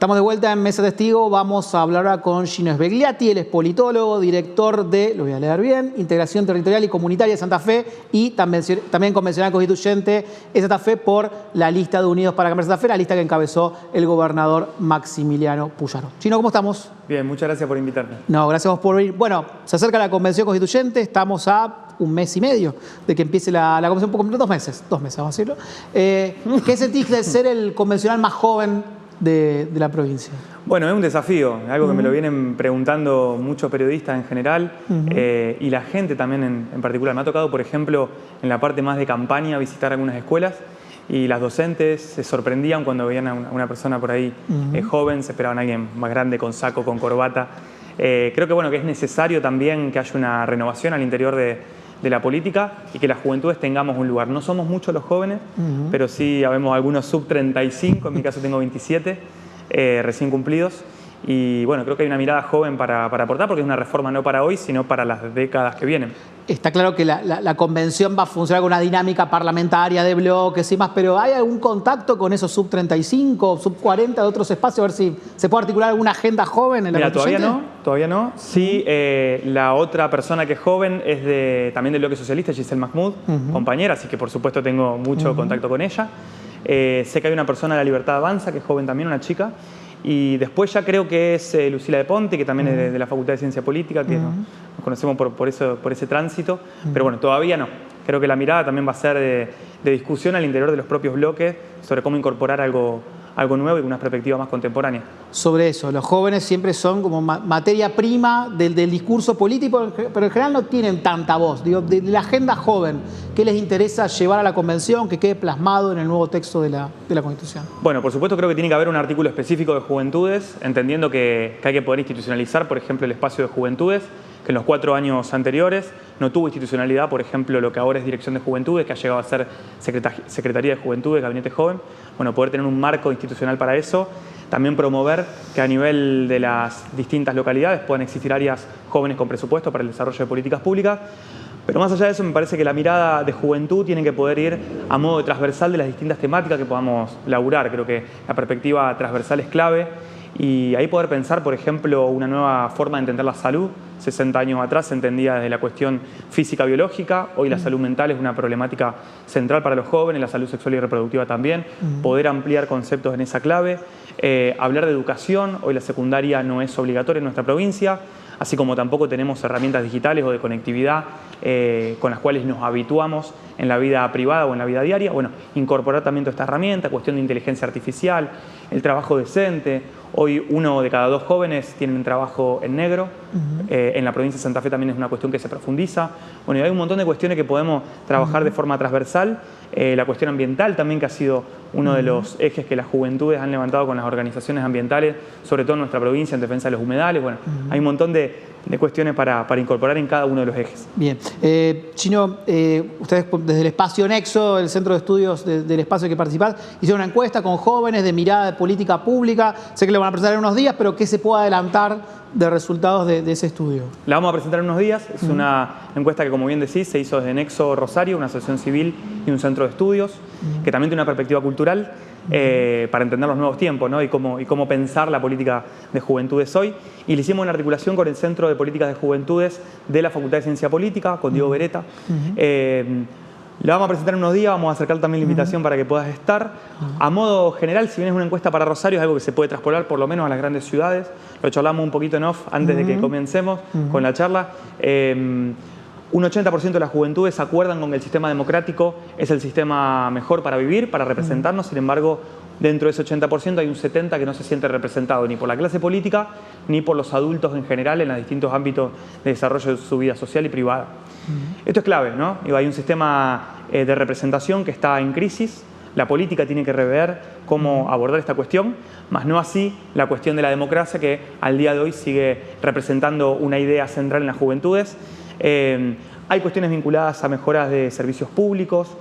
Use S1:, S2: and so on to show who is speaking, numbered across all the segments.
S1: Estamos de vuelta en Mesa Testigo. Vamos a hablar ahora con Gino Svegliati. Él es politólogo, director de, lo voy a leer bien, Integración Territorial y Comunitaria de Santa Fe y también convencional constituyente de Santa Fe por la lista de Unidos para Cambiar Santa Fe, la lista que encabezó el gobernador Maximiliano Puyaro. Gino, ¿cómo estamos?
S2: Bien, muchas gracias por invitarme.
S1: No, gracias a vos por venir. Bueno, se acerca la convención constituyente, estamos a un mes y medio de que empiece la convención, un poco menos, 2 meses, vamos a decirlo. ¿Qué sentís de ser el convencional más joven de la provincia?
S2: Bueno, es un desafío, algo que me lo vienen preguntando muchos periodistas en general y la gente también en particular. Me ha tocado, por ejemplo, en la parte más de campaña, visitar algunas escuelas y las docentes se sorprendían cuando veían a una persona por ahí joven, se esperaban a alguien más grande, con saco, con corbata. Creo que, bueno, que es necesario también que haya una renovación al interior de la política y que las juventudes tengamos un lugar. No somos muchos los jóvenes, pero sí habemos algunos sub 35, en mi caso tengo 27, recién cumplidos. Y bueno, creo que hay una mirada joven para aportar, porque es una reforma no para hoy, sino para las décadas que vienen.
S1: Está claro que la convención va a funcionar con una dinámica parlamentaria de bloques y más, pero ¿hay algún contacto con esos sub 35, sub 40 de otros espacios? A ver si se puede articular alguna agenda joven en la constituyente.
S2: Todavía no. Sí, la otra persona que es joven es también del bloque socialista, Giselle Mahmoud, compañera, así que por supuesto tengo mucho contacto con ella. Sé que hay una persona de la Libertad Avanza, que es joven también, una chica. Y después ya creo que es Lucila de Ponte, que también es de la Facultad de Ciencia Política, que nos conocemos por ese tránsito. Pero bueno, todavía no. Creo que la mirada también va a ser de discusión al interior de los propios bloques sobre cómo incorporar algo nuevo y con una perspectiva más contemporánea. Sobre eso, los jóvenes siempre son como materia prima del discurso político, pero en general no tienen tanta voz. Digo, de la agenda joven, ¿qué les interesa llevar a la convención, que quede plasmado en el nuevo texto de la Constitución? Bueno, por supuesto creo que tiene que haber un artículo específico de juventudes, entendiendo que hay que poder institucionalizar, por ejemplo, el espacio de juventudes, que en los 4 años anteriores no tuvo institucionalidad, por ejemplo, lo que ahora es Dirección de Juventudes, que ha llegado a ser Secretaría de Juventudes, Gabinete Joven. Bueno, poder tener un marco institucional para eso. También promover que a nivel de las distintas localidades puedan existir áreas jóvenes con presupuesto para el desarrollo de políticas públicas. Pero más allá de eso, me parece que la mirada de juventud tiene que poder ir a modo de transversal de las distintas temáticas que podamos laburar. Creo que la perspectiva transversal es clave. Y ahí poder pensar, por ejemplo, una nueva forma de entender la salud. 60 años atrás se entendía desde la cuestión física-biológica, hoy la salud mental es una problemática central para los jóvenes, la salud sexual y reproductiva también, poder ampliar conceptos en esa clave, hablar de educación, hoy la secundaria no es obligatoria en nuestra provincia, así como tampoco tenemos herramientas digitales o de conectividad con las cuales nos habituamos en la vida privada o en la vida diaria. Bueno, incorporar también toda esta herramienta, cuestión de inteligencia artificial, el trabajo decente. Hoy 1 de cada 2 jóvenes tienen un trabajo en negro. En la provincia de Santa Fe también es una cuestión que se profundiza. Bueno, y hay un montón de cuestiones que podemos trabajar de forma transversal. La cuestión ambiental también, que ha sido uno de los ejes que las juventudes han levantado con las organizaciones ambientales, sobre todo en nuestra provincia, en defensa de los humedales. Bueno, hay un montón de cuestiones para incorporar en cada uno de los ejes. Bien.
S1: Gino, ustedes desde el espacio Nexo, el centro de estudios del espacio que participás, hicieron una encuesta con jóvenes de mirada de política pública. Sé que lo van a presentar en unos días, pero ¿qué se puede adelantar de resultados de ese estudio?
S2: La vamos a presentar en unos días. Es una encuesta que, como bien decís, se hizo desde Nexo Rosario, una asociación civil y un centro de estudios, que también tiene una perspectiva cultural para entender los nuevos tiempos, ¿no? y cómo pensar la política de juventudes hoy. Y le hicimos una articulación con el Centro de Políticas de Juventudes de la Facultad de Ciencia Política, con Diego Beretta. La vamos a presentar en unos días, vamos a acercar también la invitación para que puedas estar. A modo general, si bien es una encuesta para Rosario, es algo que se puede traspolar por lo menos a las grandes ciudades. Lo charlamos un poquito en off antes de que comencemos con la charla. Un 80% de las juventudes acuerdan con que el sistema democrático es el sistema mejor para vivir, para representarnos. Sin embargo, dentro de ese 80% hay un 70% que no se siente representado ni por la clase política ni por los adultos en general en los distintos ámbitos de desarrollo de su vida social y privada. Esto es clave, ¿no? Hay un sistema de representación que está en crisis. La política tiene que rever cómo abordar esta cuestión, más no así la cuestión de la democracia, que al día de hoy sigue representando una idea central en las juventudes. Hay cuestiones vinculadas a mejoras de servicios públicos,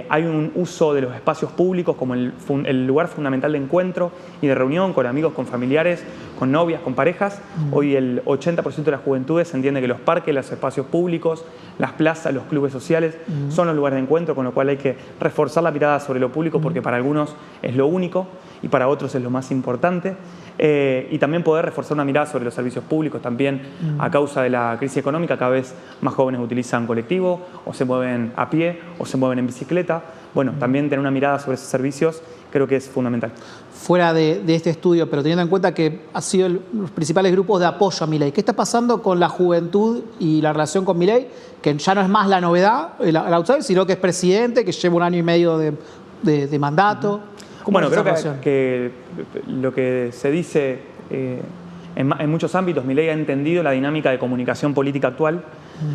S2: hay un uso de los espacios públicos como el lugar fundamental de encuentro y de reunión con amigos, con familiares, con novias, con parejas. Hoy el 80% de las juventudes entiende que los parques, los espacios públicos, las plazas, los clubes sociales son los lugares de encuentro, con lo cual hay que reforzar la mirada sobre lo público porque para algunos es lo único y para otros es lo más importante. Y también poder reforzar una mirada sobre los servicios públicos. También a causa de la crisis económica cada vez más jóvenes utilizan colectivo o se mueven a pie o se mueven en bicicleta. Bueno, también tener una mirada sobre esos servicios creo que es fundamental.
S1: Fuera de este estudio, pero teniendo en cuenta que ha sido los principales grupos de apoyo a Milei, ¿qué está pasando con la juventud y la relación con Milei? Que ya no es más la novedad, el outsider, sino que es presidente, que lleva 1 año y medio de mandato.
S2: Bueno, creo que lo que se dice en muchos ámbitos, Milei ha entendido la dinámica de comunicación política actual,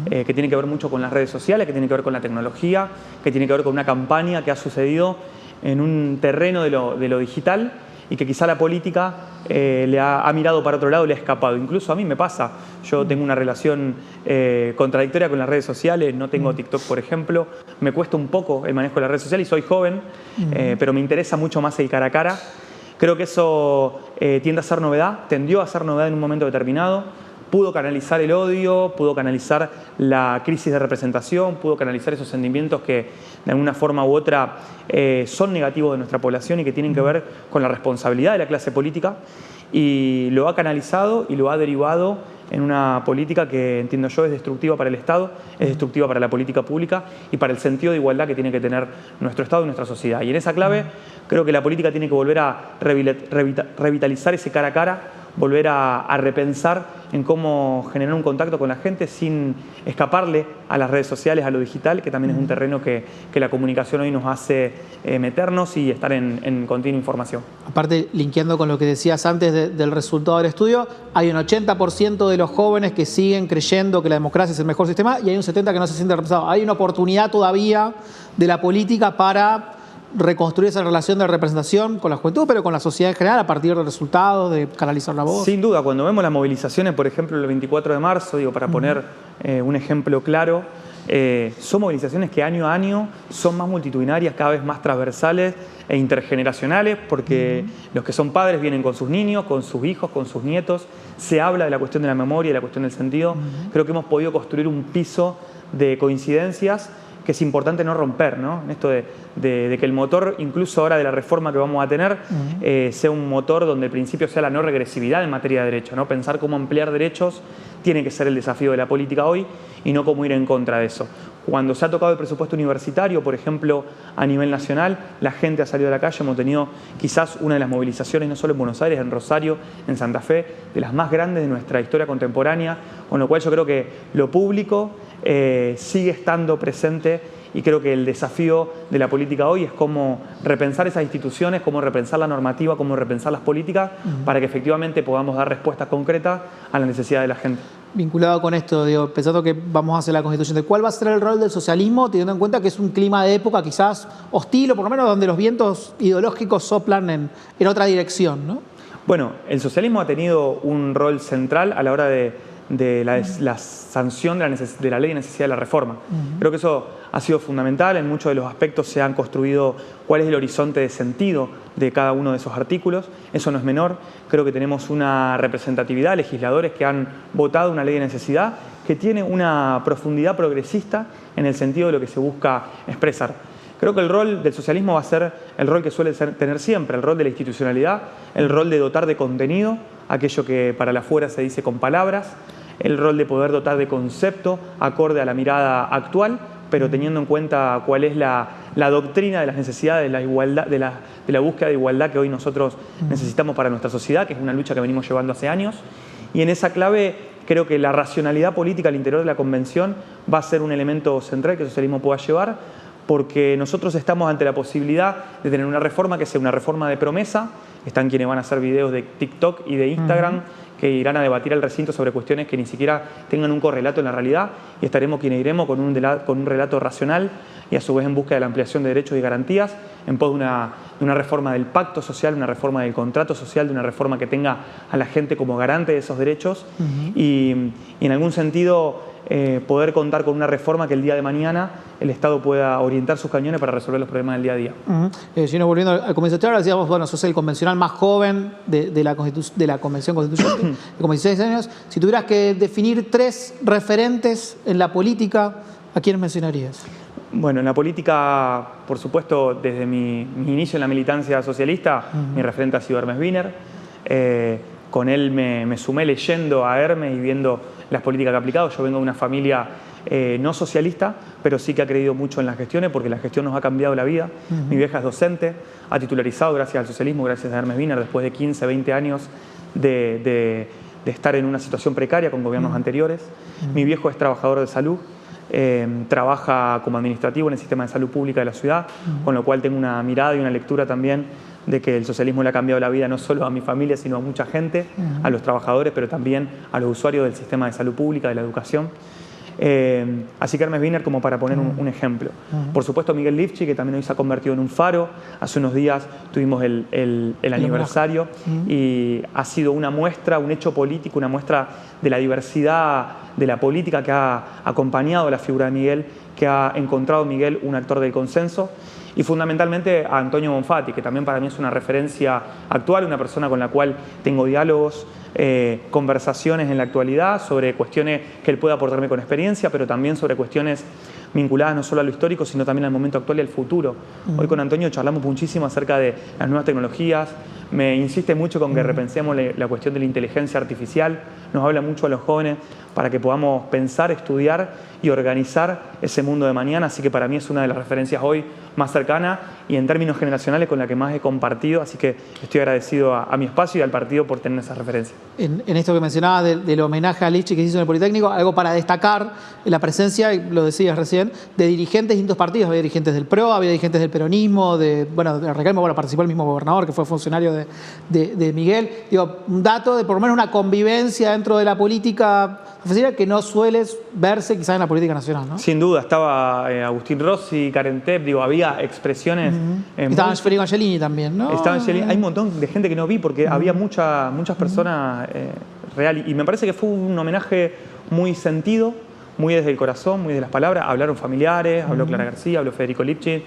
S2: que tiene que ver mucho con las redes sociales, que tiene que ver con la tecnología, que tiene que ver con una campaña que ha sucedido en un terreno de lo digital y que quizá la política le ha mirado para otro lado y le ha escapado. Incluso a mí me pasa, yo tengo una relación contradictoria con las redes sociales, no tengo TikTok, por ejemplo, me cuesta un poco el manejo de las redes sociales y soy joven, pero me interesa mucho más el cara a cara. Creo que eso tiende a ser novedad, tendió a ser novedad en un momento determinado. Pudo canalizar el odio, pudo canalizar la crisis de representación, pudo canalizar esos sentimientos que de alguna forma u otra son negativos de nuestra población y que tienen que ver con la responsabilidad de la clase política, y lo ha canalizado y lo ha derivado en una política que, entiendo yo, es destructiva para el Estado, es destructiva para la política pública y para el sentido de igualdad que tiene que tener nuestro Estado y nuestra sociedad. Y en esa clave creo que la política tiene que volver a revitalizar ese cara a cara, volver a repensar en cómo generar un contacto con la gente sin escaparle a las redes sociales, a lo digital, que también es un terreno que la comunicación hoy nos hace meternos y estar en continua información.
S1: Aparte, linkeando con lo que decías antes del resultado del estudio, hay un 80% de los jóvenes que siguen creyendo que la democracia es el mejor sistema y hay un 70% que no se siente representado. Hay una oportunidad todavía de la política para reconstruir esa relación de representación con la juventud, pero con la sociedad en general, a partir de resultados, de canalizar la voz.
S2: Sin duda, cuando vemos las movilizaciones, por ejemplo, el 24 de marzo, para poner un ejemplo claro, son movilizaciones que año a año son más multitudinarias, cada vez más transversales e intergeneracionales, porque los que son padres vienen con sus niños, con sus hijos, con sus nietos, se habla de la cuestión de la memoria, de la cuestión del sentido. Creo que hemos podido construir un piso de coincidencias que es importante no romper, ¿no? En esto de que el motor, incluso ahora de la reforma que vamos a tener, sea un motor donde el principio sea la no regresividad en materia de derecho, ¿no? Pensar cómo ampliar derechos tiene que ser el desafío de la política hoy y no cómo ir en contra de eso. Cuando se ha tocado el presupuesto universitario, por ejemplo, a nivel nacional, la gente ha salido a la calle, hemos tenido quizás una de las movilizaciones, no solo en Buenos Aires, en Rosario, en Santa Fe, de las más grandes de nuestra historia contemporánea, con lo cual yo creo que lo público sigue estando presente y creo que el desafío de la política hoy es cómo repensar esas instituciones, cómo repensar la normativa, cómo repensar las políticas para que efectivamente podamos dar respuestas concretas a las necesidades de la gente.
S1: Vinculado con esto, pensando que vamos a hacer la constituyente, ¿cuál va a ser el rol del socialismo, teniendo en cuenta que es un clima de época quizás hostil, o por lo menos donde los vientos ideológicos soplan en otra dirección, ¿no?
S2: Bueno, el socialismo ha tenido un rol central a la hora de la sanción de la ley de necesidad de la reforma. Creo que eso ha sido fundamental. En muchos de los aspectos se han construido cuál es el horizonte de sentido de cada uno de esos artículos. Eso no es menor. Creo que tenemos una representatividad, legisladores que han votado una ley de necesidad que tiene una profundidad progresista en el sentido de lo que se busca expresar. Creo que el rol del socialismo va a ser el rol que suele tener siempre, el rol de la institucionalidad, el rol de dotar de contenido aquello que para la afuera se dice con palabras, el rol de poder dotar de concepto acorde a la mirada actual, pero teniendo en cuenta cuál es la doctrina de las necesidades, de la igualdad, de la búsqueda de igualdad que hoy nosotros necesitamos para nuestra sociedad, que es una lucha que venimos llevando hace años. Y en esa clave creo que la racionalidad política al interior de la Convención va a ser un elemento central que el socialismo pueda llevar, porque nosotros estamos ante la posibilidad de tener una reforma que sea una reforma de promesa. Están quienes van a hacer videos de TikTok y de Instagram que irán a debatir al recinto sobre cuestiones que ni siquiera tengan un correlato en la realidad, y estaremos quienes iremos con un relato racional y a su vez en busca de la ampliación de derechos y garantías, en pos de una reforma del pacto social, una reforma del contrato social, de una reforma que tenga a la gente como garante de esos derechos y en algún sentido poder contar con una reforma que el día de mañana el Estado pueda orientar sus cañones para resolver los problemas del día a día.
S1: Si no, volviendo al comienzo de charla, decíamos, bueno, sos el convencional más joven de la Convención Constituyente, como 16 años. Si tuvieras que definir 3 referentes en la política, ¿a quiénes mencionarías?
S2: Bueno, en la política, por supuesto, desde mi inicio en la militancia socialista, mi referente ha sido Hermes Wiener. Con él me sumé leyendo a Hermes y viendo las políticas que ha aplicado. Yo vengo de una familia no socialista, pero sí que ha creído mucho en las gestiones, porque la gestión nos ha cambiado la vida. Mi vieja es docente, ha titularizado gracias al socialismo, gracias a Hermes Wiener, después de 15, 20 años de estar en una situación precaria con gobiernos anteriores. Mi viejo es trabajador de salud. Trabaja como administrativo en el sistema de salud pública de la ciudad, con lo cual tengo una mirada y una lectura también de que el socialismo le ha cambiado la vida no solo a mi familia, sino a mucha gente, a los trabajadores, pero también a los usuarios del sistema de salud pública, de la educación. Así que Hermes Wiener como para poner un ejemplo. Por supuesto Miguel Lifchitz, que también hoy se ha convertido en un faro. Hace unos días tuvimos el aniversario y ha sido una muestra, un hecho político, una muestra de la diversidad de la política que ha acompañado a la figura de Miguel, que ha encontrado Miguel un actor del consenso. Y fundamentalmente a Antonio Bonfatti, que también para mí es una referencia actual, una persona con la cual tengo diálogos, conversaciones en la actualidad sobre cuestiones que él puede aportarme con experiencia, pero también sobre cuestiones vinculadas no solo a lo histórico, sino también al momento actual y al futuro. Hoy con Antonio charlamos muchísimo acerca de las nuevas tecnologías. Me insiste mucho con que repensemos la cuestión de la inteligencia artificial. Nos habla mucho a los jóvenes para que podamos pensar, estudiar y organizar ese mundo de mañana. Así que para mí es una de las referencias hoy más cercanas y en términos generacionales con la que más he compartido. Así que estoy agradecido a mi espacio y al partido por tener esa referencia.
S1: En esto que mencionaba del homenaje a Lifchitz que se hizo en el Politécnico, algo para destacar, la presencia, lo decías recién, de dirigentes de distintos partidos. Había dirigentes del PRO, había dirigentes del peronismo, de Recalmo, participó el mismo gobernador que fue funcionario de Miguel. Digo, un dato de por lo menos una convivencia dentro de la política que no suele verse quizás en la política nacional, ¿no?
S2: Sin duda, estaba Agustín Rossi, Karen Tepp, digo, había expresiones...
S1: Estaba Federico Angelini también, ¿no?
S2: Estaba Angelini. Hay un montón de gente que no vi porque había muchas personas reales y me parece que fue un homenaje muy sentido, muy desde el corazón, muy de las palabras. Hablaron familiares, habló Clara García, habló Federico Lifchitz,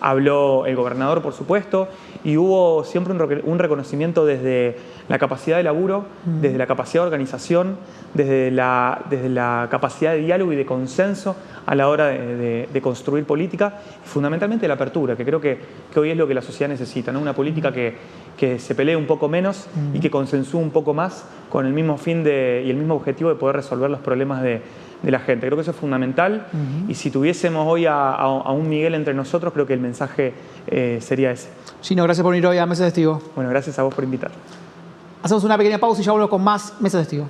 S2: habló el gobernador, por supuesto, y hubo siempre un reconocimiento desde la capacidad de laburo, desde la capacidad de organización, desde la capacidad de diálogo y de consenso a la hora de construir política, y fundamentalmente la apertura, que creo que hoy es lo que la sociedad necesita, ¿no? Una política que se pelee un poco menos y que consensúe un poco más con el mismo fin y el mismo objetivo de poder resolver los problemas de la gente. Creo que eso es fundamental y si tuviésemos hoy a un Miguel entre nosotros, creo que el mensaje sería ese.
S1: Gino, gracias por venir hoy a Mesa de Testigo.
S2: Bueno, gracias a vos por invitar.
S1: Hacemos una pequeña pausa y ya volvemos con más Mesa de Testigo.